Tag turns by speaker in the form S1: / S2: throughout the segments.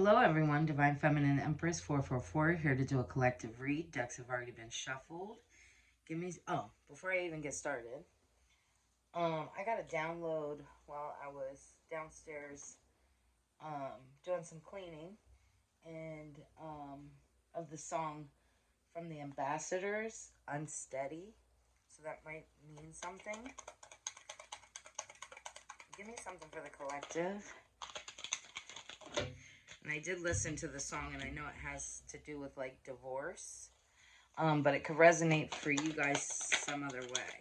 S1: Hello everyone, Divine Feminine Empress 444 here to do a collective read. Decks have already been shuffled. Before I even get started, I got a download while I was downstairs doing some cleaning and of the song from the Ambassadors, Unsteady. So that might mean something. Give me something for the collective. And I did listen to the song, and I know it has to do with like divorce, but it could resonate for you guys some other way.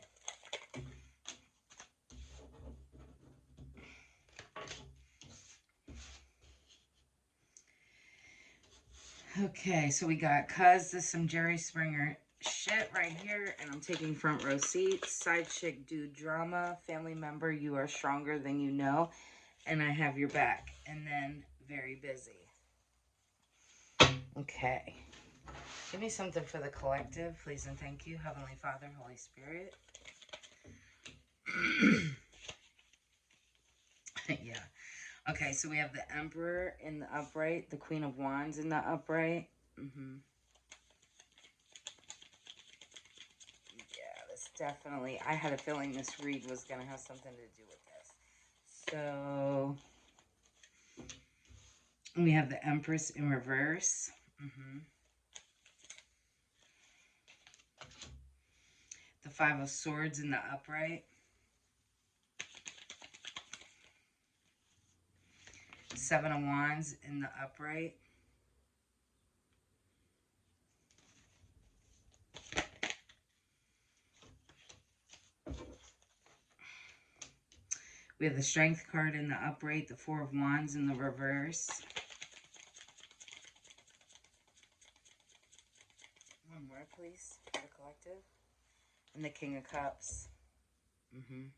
S1: Okay, so we got "Cuz this some Jerry Springer shit right here, and I'm taking front row seats. Side chick dude drama, family member, you are stronger than you know, and I have your back. And then very busy. Okay. Give me something for the collective, please and thank you. Heavenly Father, Holy Spirit. Yeah. Okay, so we have the Emperor in the upright, the Queen of Wands in the upright. Yeah, this definitely, I had a feeling this read was going to have something to do with this. So, we have the Empress in reverse. The Five of Swords in the upright. Seven of Wands in the upright. We have the Strength card in the upright, the Four of Wands in the reverse. One more, please, for the collective. And the King of Cups. In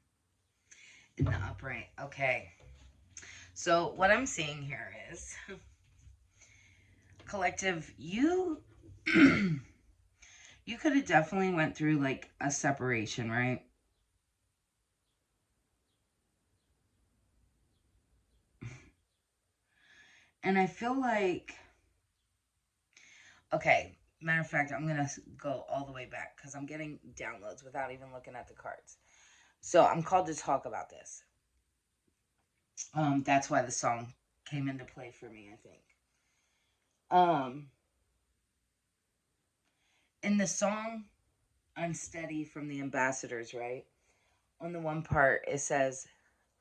S1: the upright. Okay. So what I'm seeing here is, collective, you you could have definitely went through like a separation, right? And I feel like, okay, matter of fact, I'm going to go all the way back because I'm getting downloads without even looking at the cards. So I'm called to talk about this. That's why the song came into play for me, I think. In the song Unsteady from the Ambassadors, right? On the one part, it says,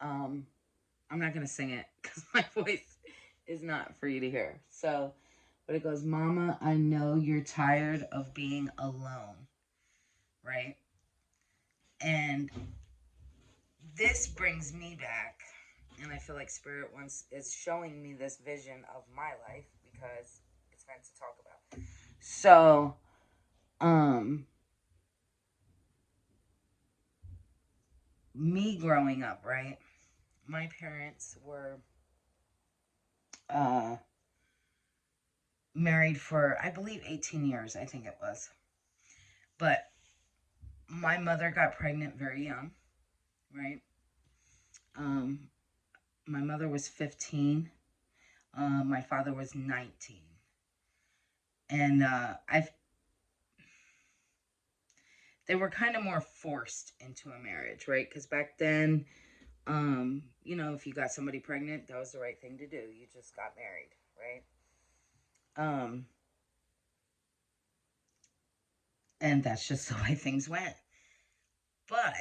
S1: I'm not going to sing it because my voice is not for you to hear. So, but it goes, Mama, I know you're tired of being alone, right? And this brings me back, and I feel like Spirit is showing me this vision of my life because it's meant to talk about. So, me growing up, right? My parents were married for, I believe, 18 years, I think it was. But my mother got pregnant very young, right? My mother was 15. My father was 19. And they were kind of more forced into a marriage, right? Because back then, if you got somebody pregnant, that was the right thing to do. You just got married, right? And that's just the way things went. But,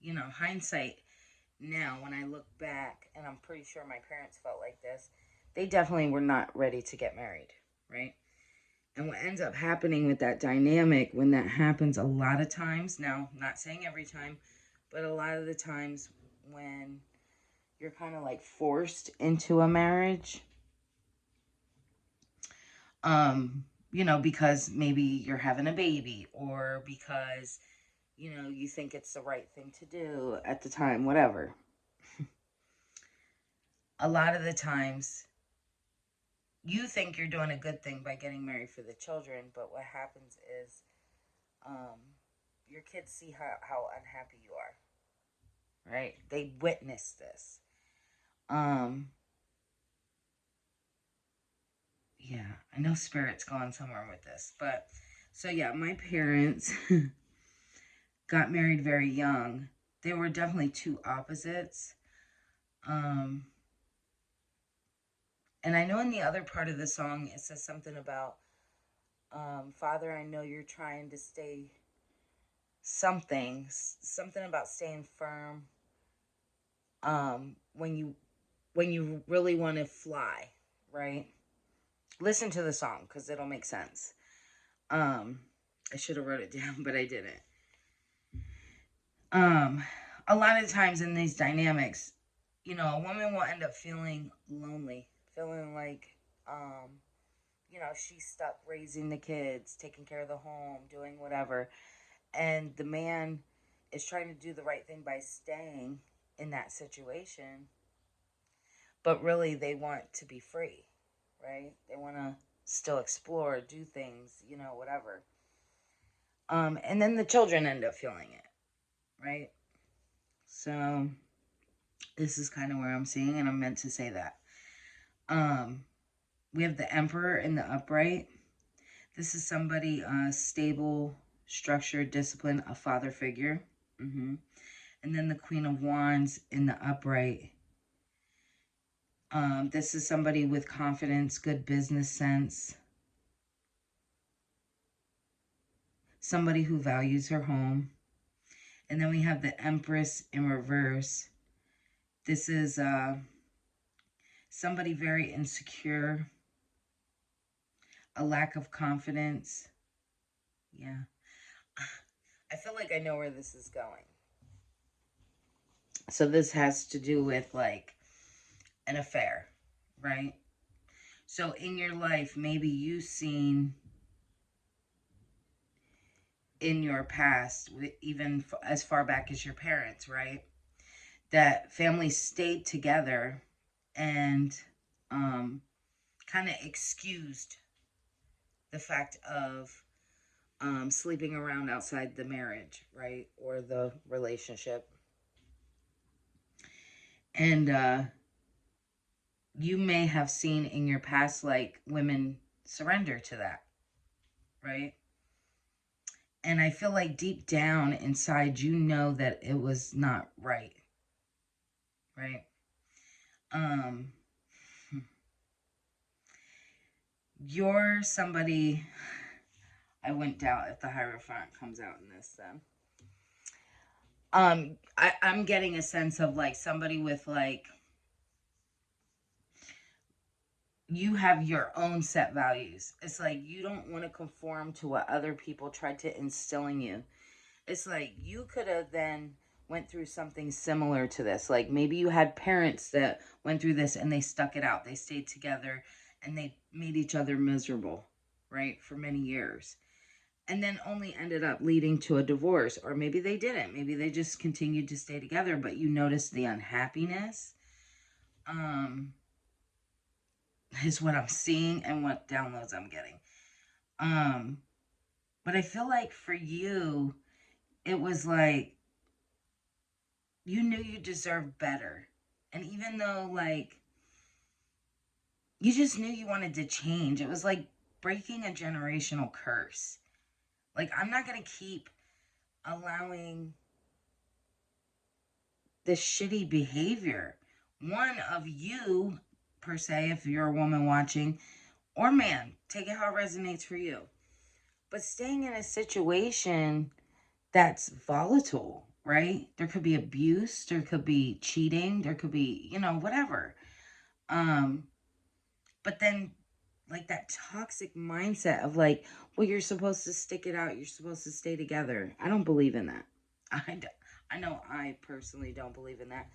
S1: hindsight now, when I look back, and I'm pretty sure my parents felt like this, they definitely were not ready to get married, right? And what ends up happening with that dynamic, when that happens a lot of times, now, not saying every time, but a lot of the times when you're kind of like forced into a marriage, because maybe you're having a baby, or because, you think it's the right thing to do at the time, whatever. A lot of the times, you think you're doing a good thing by getting married for the children, but what happens is your kids see how unhappy you are, right? They witness this. Yeah, I know Spirit's going somewhere with this. But, so yeah, my parents got married very young. They were definitely two opposites. Um, and I know in the other part of the song, it says something about, Father, I know you're trying to stay something about staying firm, when you really want to fly, right? Listen to the song because it'll make sense. Um, I should have wrote it down, but I didn't. Um, a lot of times in these dynamics, a woman will end up feeling lonely, feeling like, she's stuck raising the kids, taking care of the home, doing whatever. And the man is trying to do the right thing by staying in that situation. But really, they want to be free, right? They want to still explore, do things, whatever. And then the children end up feeling it, right? So this is kind of where I'm seeing, and I'm meant to say that. Um, we have the Emperor in the upright. This is somebody stable, structured, disciplined, a father figure. And then the Queen of Wands in the upright. This is somebody with confidence, good business sense, somebody who values her home. And then we have the Empress in reverse. This is somebody very insecure, a lack of confidence. Yeah. I feel like I know where this is going. So this has to do with like an affair, right? So in your life, maybe you've seen in your past, even as far back as your parents, right? That families stayed together and kind of excused the fact of sleeping around outside the marriage, right? Or the relationship. And you may have seen in your past, like, women surrender to that, right? And I feel like deep down inside, you know that it was not right, right? Um, you're somebody, I wouldn't doubt if the Hierophant comes out in this then. I'm getting a sense of like somebody with like, you have your own set values. It's like you don't want to conform to what other people tried to instill in you. It's like you could have then went through something similar to this. Like maybe you had parents that went through this and they stuck it out. They stayed together and they made each other miserable, right? For many years. And then only ended up leading to a divorce. Or maybe they didn't. Maybe they just continued to stay together, but you noticed the unhappiness. Is what I'm seeing and what downloads I'm getting. But I feel like for you, it was like you knew you deserved better. And even though like you just knew you wanted to change, it was like breaking a generational curse. Like I'm not going to keep allowing this shitty behavior. One of you, per se, if you're a woman watching, or man, take it how it resonates for you. But staying in a situation that's volatile, right? There could be abuse, there could be cheating, there could be, whatever. But then like that toxic mindset of like, well, you're supposed to stick it out, you're supposed to stay together. I don't believe in that. I know I personally don't believe in that.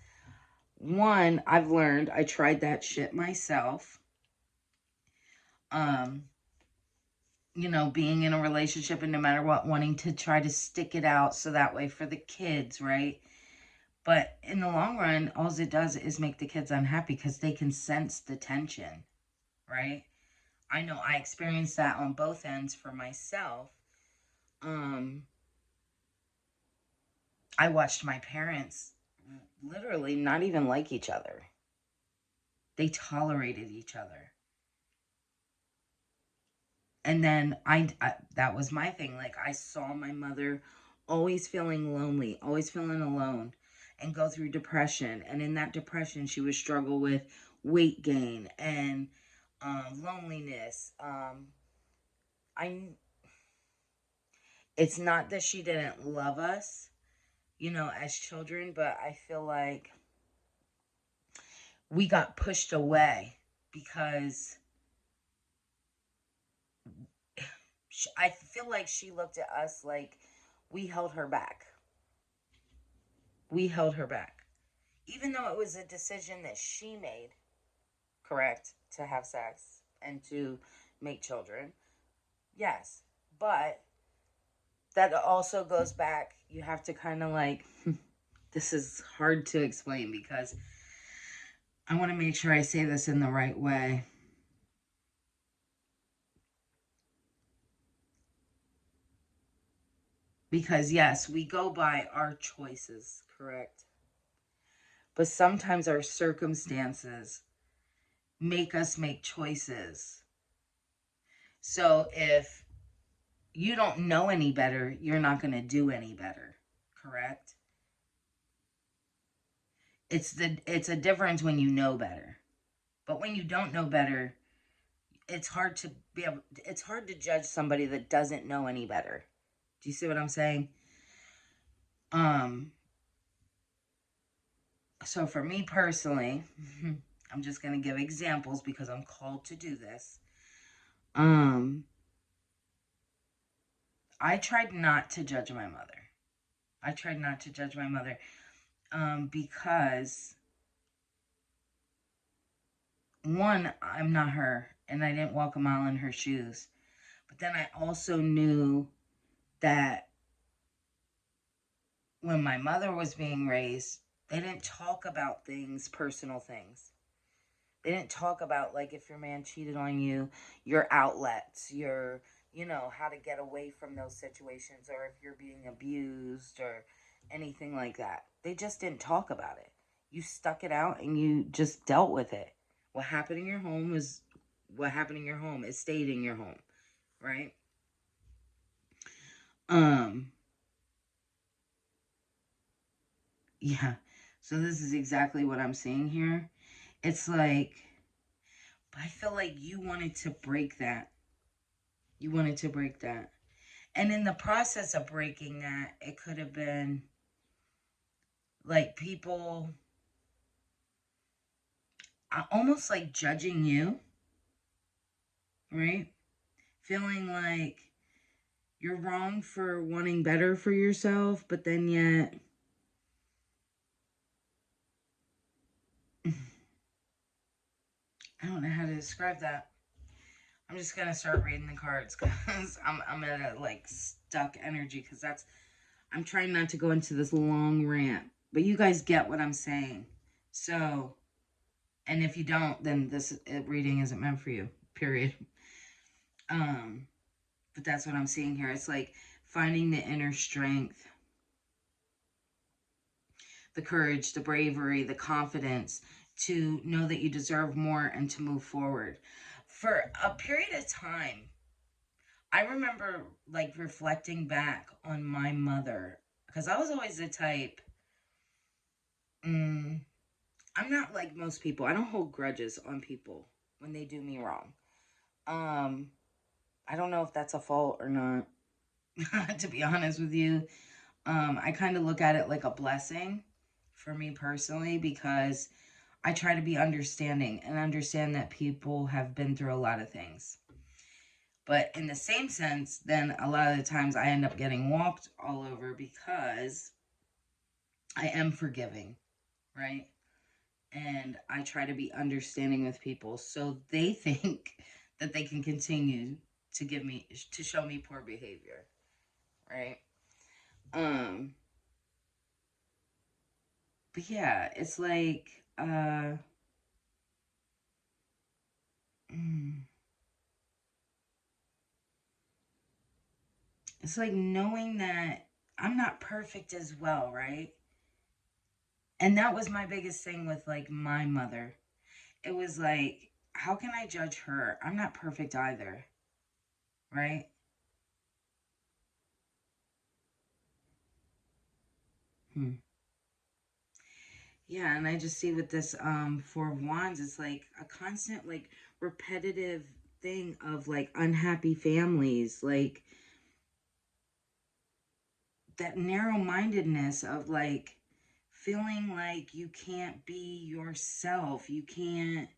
S1: One, I've learned, I tried that shit myself. Um, being in a relationship and no matter what, wanting to try to stick it out so that way for the kids, right? But in the long run, all it does is make the kids unhappy because they can sense the tension, right? I know I experienced that on both ends for myself. Um, I watched my parents literally not even like each other. They tolerated each other. And then that was my thing. Like, I saw my mother always feeling lonely, always feeling alone, and go through depression. And in that depression, she would struggle with weight gain and loneliness. I It's not that she didn't love us, as children, but I feel like we got pushed away because I feel like she looked at us like we held her back. We held her back. Even though it was a decision that she made, correct, to have sex and to make children. Yes. But that also goes back, you have to kind of like, this is hard to explain because I want to make sure I say this in the right way. Because, yes, we go by our choices, correct? But sometimes our circumstances make us make choices. So if you don't know any better, you're not going to do any better, correct? It's a difference when you know better. But when you don't know better, it's hard to judge somebody that doesn't know any better. Do you see what I'm saying? Um so for me personally, I'm just going to give examples because I'm called to do this. Um I tried not to judge my mother. I tried not to judge my mother because one, I'm not her and I didn't walk a mile in her shoes. But then I also knew that when my mother was being raised, they didn't talk about things, personal things. They didn't talk about, like, if your man cheated on you, your outlets, how to get away from those situations, or if you're being abused or anything like that. They just didn't talk about it. You stuck it out and you just dealt with it. What happened in your home is what happened in your home. It stayed in your home, right? Um, yeah. So this is exactly what I'm seeing here. It's like, but I feel like you wanted to break that. You wanted to break that. And in the process of breaking that, it could have been like people almost like judging you, right? Feeling like you're wrong for wanting better for yourself, but then yet I don't know how to describe that. I'm just gonna start reading the cards because I'm at a like stuck energy because I'm trying not to go into this long rant, but you guys get what I'm saying. So, and if you don't, then this reading isn't meant for you. Period. Um, but that's what I'm seeing here. It's like finding the inner strength, the courage, the bravery, the confidence to know that you deserve more and to move forward. For a period of time, I remember like reflecting back on my mother because I was always the type. Mm, I'm not like most people. I don't hold grudges on people when they do me wrong. Um, I don't know if that's a fault or not. To be honest with you, I kind of look at it like a blessing for me personally because I try to be understanding and understand that people have been through a lot of things. But in the same sense, then a lot of the times I end up getting walked all over because I am forgiving, right? And I try to be understanding with people so they think that they can continue to show me poor behavior, right? Um but yeah, it's like mm, it's like knowing that I'm not perfect as well, right? And that was my biggest thing with like my mother. It was like, how can I judge her? I'm not perfect either. right? Hmm. Yeah, and I just see with this Four of Wands, it's like a constant, like, repetitive thing of like unhappy families, like that narrow-mindedness of like feeling like you can't be yourself, you can't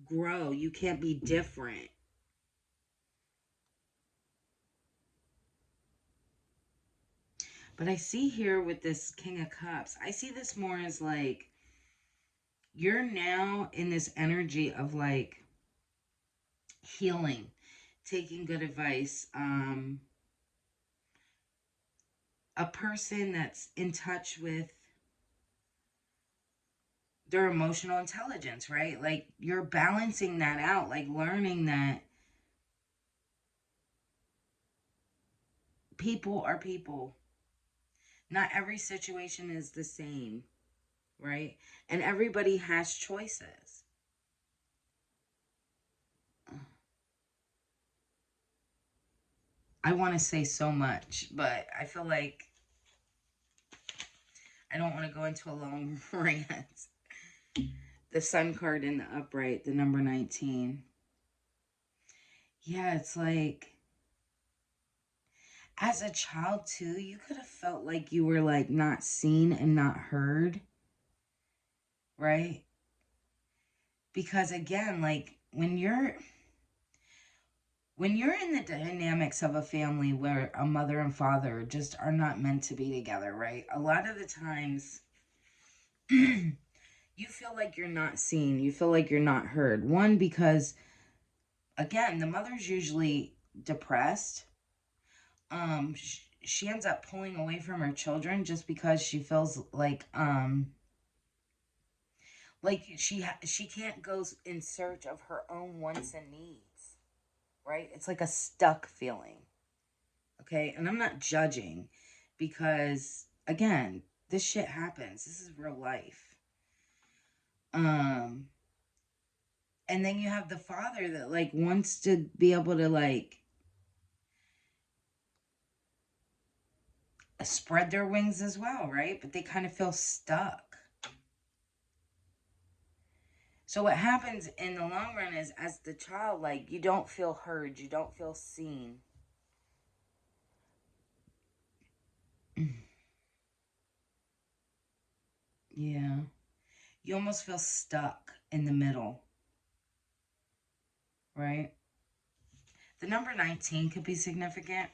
S1: grow, you can't be different. But I see here with this King of Cups, I see this more as like you're now in this energy of like healing, taking good advice, a person that's in touch with their emotional intelligence, right? Like you're balancing that out, like learning that people are people. Not every situation is the same, right? And everybody has choices. I want to say so much, but I feel like I don't want to go into a long rant. The Sun card in the upright, the number 19. Yeah, it's like as a child too, you could have felt like you were like not seen and not heard, right? Because again, like when you're in the dynamics of a family where a mother and father just are not meant to be together, right? A lot of the times you feel like you're not seen, you feel like you're not heard. One, because again, the mother's usually depressed. She ends up pulling away from her children just because she feels like she can't go in search of her own wants and needs, right? It's like a stuck feeling. Okay, and I'm not judging because again, this shit happens. This is real life. Um and then you have the father that like wants to be able to like spread their wings as well, right? But they kind of feel stuck. So what happens in the long run is as the child, like you don't feel heard, you don't feel seen. Yeah. You almost feel stuck in the middle, right? The number 19 could be significant.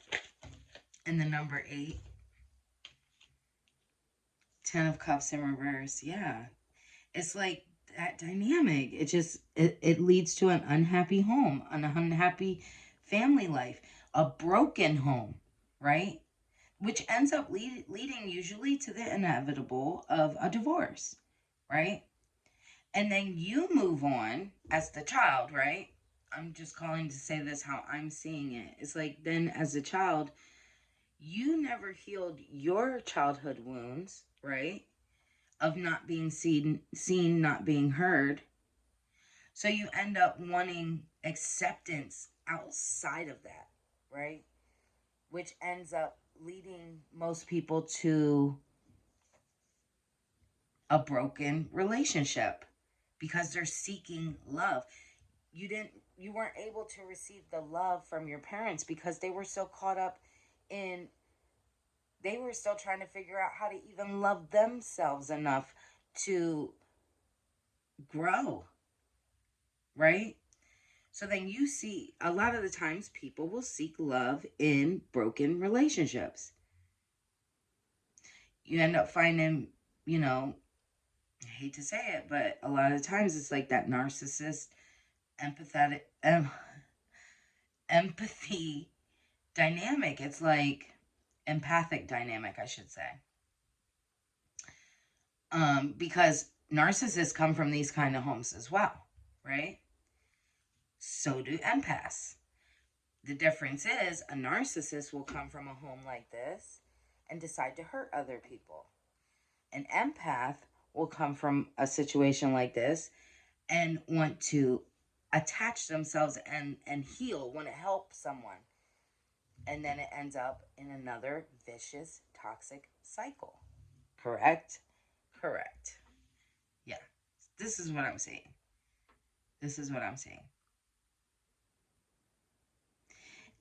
S1: And the number 8, 10 of Cups in reverse. Yeah. It's like that dynamic. It leads to an unhappy home, an unhappy family life, a broken home, right? Which ends up leading usually to the inevitable of a divorce, right? And then you move on as the child, right? I'm just calling to say this how I'm seeing it. It's like then as a child, you never healed your childhood wounds, right? Of not being seen, not being heard. So you end up wanting acceptance outside of that, right? Which ends up leading most people to a broken relationship because they're seeking love. You weren't able to receive the love from your parents because they were so caught up in they were still trying to figure out how to even love themselves enough to grow, right? So then you see a lot of the times people will seek love in broken relationships. You end up finding, you know, I hate to say it, but a lot of the times it's like that narcissist, empathetic, empathy dynamic. It's like empathic dynamic, I should say. Because narcissists come from these kind of homes as well, right? So do empaths. The difference is a narcissist will come from a home like this and decide to hurt other people. An empath will come from a situation like this and want to attach themselves and heal, want to help someone. And then it ends up in another vicious, toxic cycle. Correct? Correct. Yeah. This is what I'm saying. This is what I'm saying.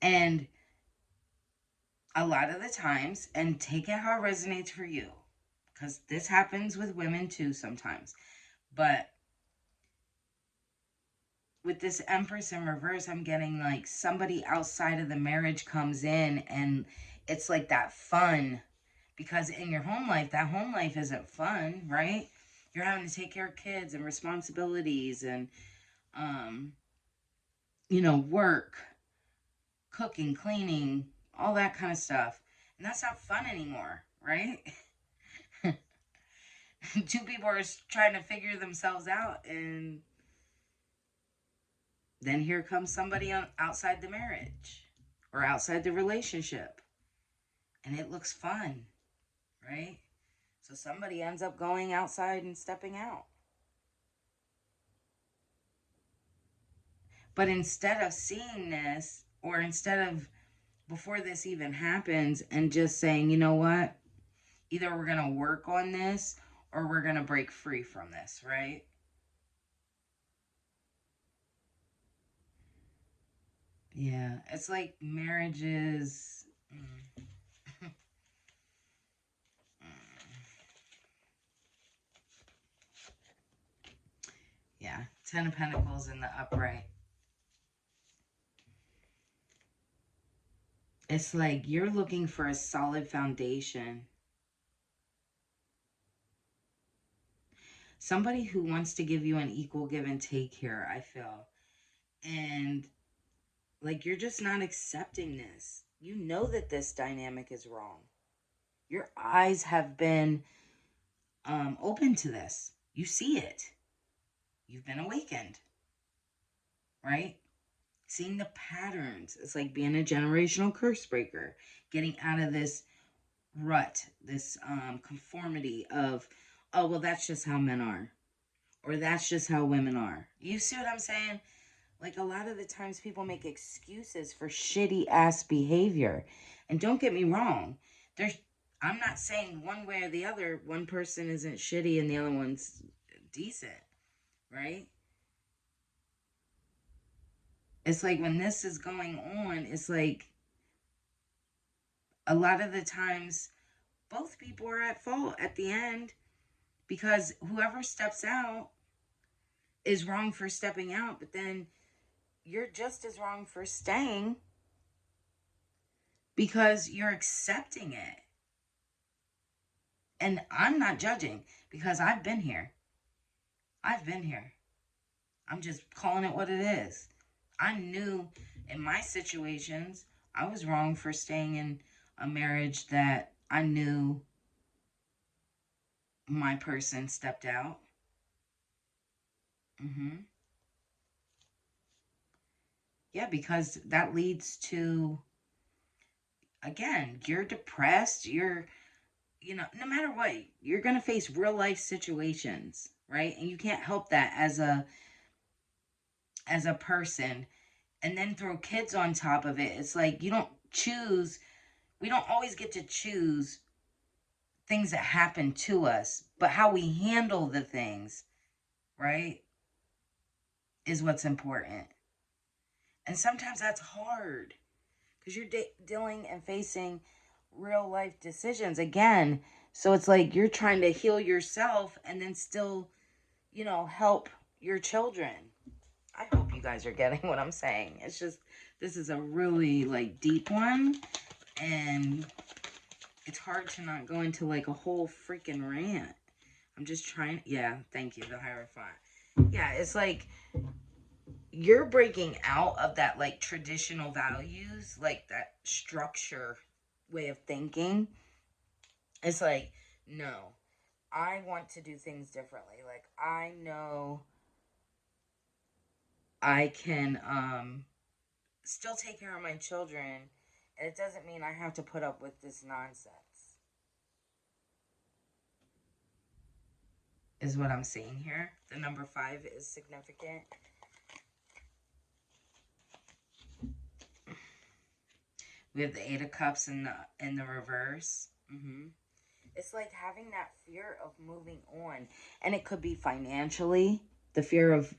S1: And a lot of the times, and take it how it resonates for you, because this happens with women too sometimes. But with this Empress in reverse, I'm getting like somebody outside of the marriage comes in, and it's like that fun. Because in your home life, that home life isn't fun, right? You're having to take care of kids and responsibilities and, um, work, cooking, cleaning, all that kind of stuff. And that's not fun anymore, right? Two people are trying to figure themselves out, and then here comes somebody outside the marriage or outside the relationship, and it looks fun, right? So somebody ends up going outside and stepping out. But instead of seeing this, or instead of before this even happens, and just saying, you know what, either we're going to work on this or we're going to break free from this, right? Yeah, it's like marriages. Yeah, Ten of Pentacles in the upright. It's like you're looking for a solid foundation. Somebody who wants to give you an equal give and take here, I feel. And like you're just not accepting this. You know that this dynamic is wrong. Your eyes have been open to this. You see it. You've been awakened, right? Seeing the patterns. It's like being a generational curse breaker, getting out of this rut, this conformity of, oh, well, that's just how men are, or that's just how women are. You see what I'm saying? Like a lot of the times people make excuses for shitty ass behavior. And don't get me wrong, I'm not saying one way or the other, one person isn't shitty and the other one's decent, right? It's like when this is going on, it's like a lot of the times both people are at fault at the end, because whoever steps out is wrong for stepping out, but then you're just as wrong for staying because you're accepting it. And I'm not judging because I've been here. I've been here. I'm just calling it what it is. I knew in my situations I was wrong for staying in a marriage that I knew my person stepped out. Yeah, because that leads to, again, you're depressed, no matter what, you're going to face real life situations, right? And you can't help that as a person, and then throw kids on top of it. It's like we don't always get to choose things that happen to us, but how we handle the things, right, is what's important. And sometimes that's hard because you're dealing and facing real life decisions again. So it's like you're trying to heal yourself and then still, help your children. I hope you guys are getting what I'm saying. It's just, this is a really like deep one, and it's hard to not go into like a whole freaking rant. I'm just trying. Yeah, thank you, the Hierophant. Yeah, it's like you're breaking out of that like traditional values, like that structure way of thinking. It's like, no, I want to do things differently. Like, I know I can still take care of my children, and it doesn't mean I have to put up with this nonsense, is what I'm seeing here. The number 5 is significant. We have the Eight of Cups in the reverse. It's like having that fear of moving on. And it could be financially, the fear of,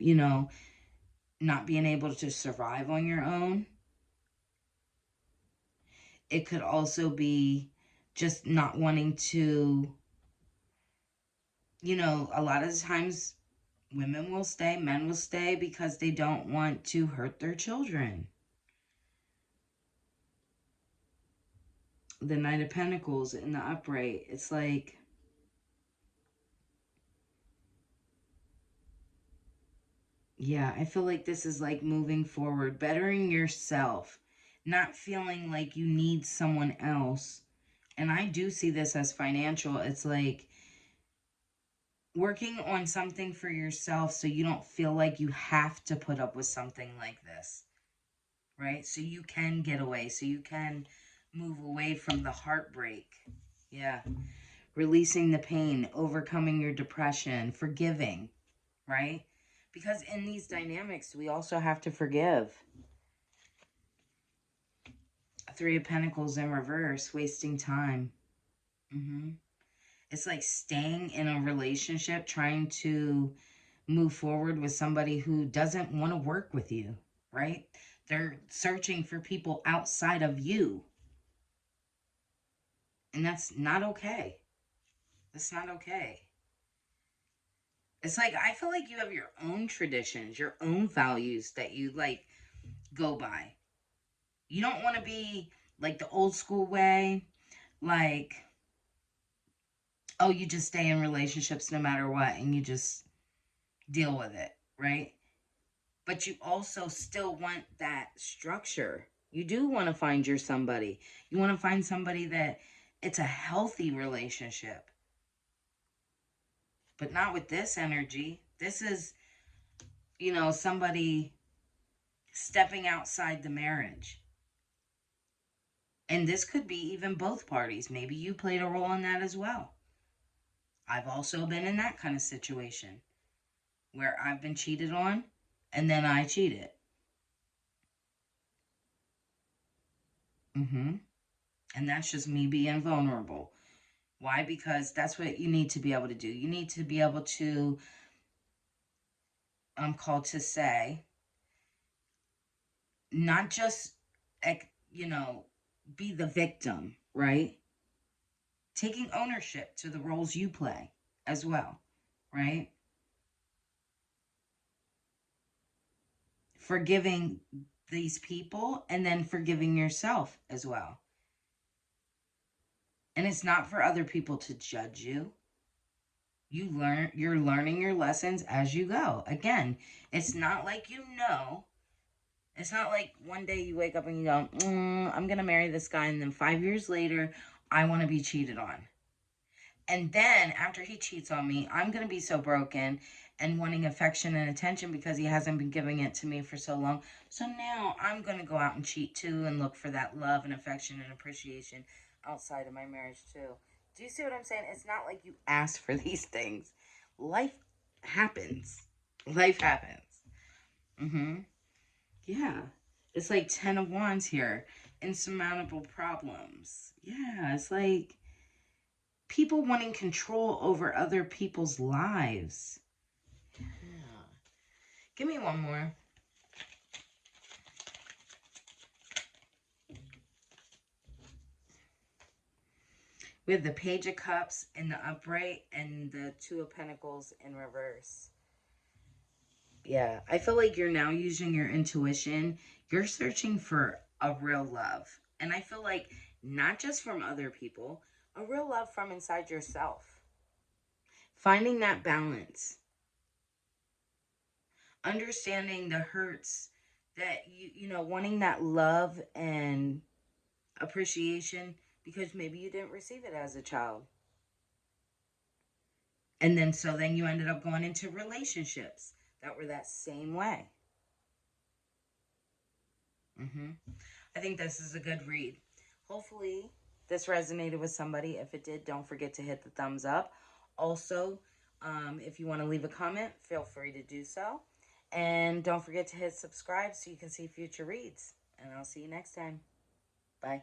S1: not being able to survive on your own. It could also be just not wanting to, a lot of times women will stay, men will stay because they don't want to hurt their children. The Knight of Pentacles in the upright, it's like, yeah, I feel like this is like moving forward, bettering yourself, not feeling like you need someone else. And I do see this as financial. It's like working on something for yourself so you don't feel like you have to put up with something like this, right? So you can get away, so you can move away from the heartbreak. Yeah. Releasing the pain, overcoming your depression, forgiving, right? Because in these dynamics, we also have to forgive. Three of Pentacles in reverse, wasting time. It's like staying in a relationship, trying to move forward with somebody who doesn't want to work with you, right? They're searching for people outside of you. And that's not okay. That's not okay. It's like, I feel like you have your own traditions, your own values that you like go by. You don't want to be like the old school way, like, oh, you just stay in relationships no matter what and you just deal with it, right? But you also still want that structure. You do want to find your somebody. You want to find somebody that it's a healthy relationship. But not with this energy. This is, somebody stepping outside the marriage. And this could be even both parties. Maybe you played a role in that as well. I've also been in that kind of situation where I've been cheated on and then I cheated. And that's just me being vulnerable. Why? Because that's what you need to be able to do. You need to be able to, I'm called to say, not just, be the victim, right? Taking ownership to the roles you play as well, right? Forgiving these people and then forgiving yourself as well. And it's not for other people to judge you. You're learning your lessons as you go. Again, it's not like it's not like one day you wake up and you go, I'm going to marry this guy. And then 5 years later, I want to be cheated on. And then after he cheats on me, I'm going to be so broken and wanting affection and attention because he hasn't been giving it to me for so long. So now I'm going to go out and cheat too and look for that love and affection and appreciation outside of my marriage too. Do you see what I'm saying? It's not like you ask for these things. Life happens. Life happens. Yeah. It's like 10 of Wands here. Insurmountable problems. Yeah, it's like people wanting control over other people's lives. Yeah. Give me one more. We have the Page of Cups in the upright and the Two of Pentacles in reverse. Yeah, I feel like you're now using your intuition. You're searching for a real love. And I feel like not just from other people, a real love from inside yourself. Finding that balance. Understanding the hurts that wanting that love and appreciation because maybe you didn't receive it as a child. And then you ended up going into relationships that were that same way. I think this is a good read. Hopefully this resonated with somebody. If it did, don't forget to hit the thumbs up. Also, if you want to leave a comment, feel free to do so. And don't forget to hit subscribe so you can see future reads. And I'll see you next time. Bye.